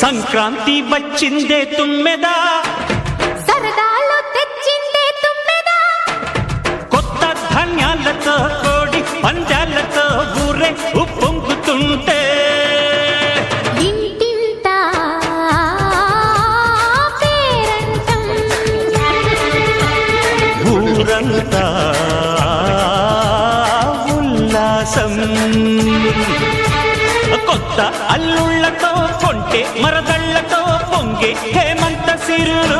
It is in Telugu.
సంక్రాంతి వచ్చిందే తుమ్మెదా, సరదాలో తెచ్చిందే తుమ్మెదా, కొత్త ధాన్యాలతో కోడి పందాలతో ఊరే ఉప్పొంగుతుంటే ఇంటింత పేరంటం, ఊరంతా ఉల్లాసం. కొత్త అల్లుళ్లతో కొంటే మరదళ్లతో పొంగే హేమంత సిరులు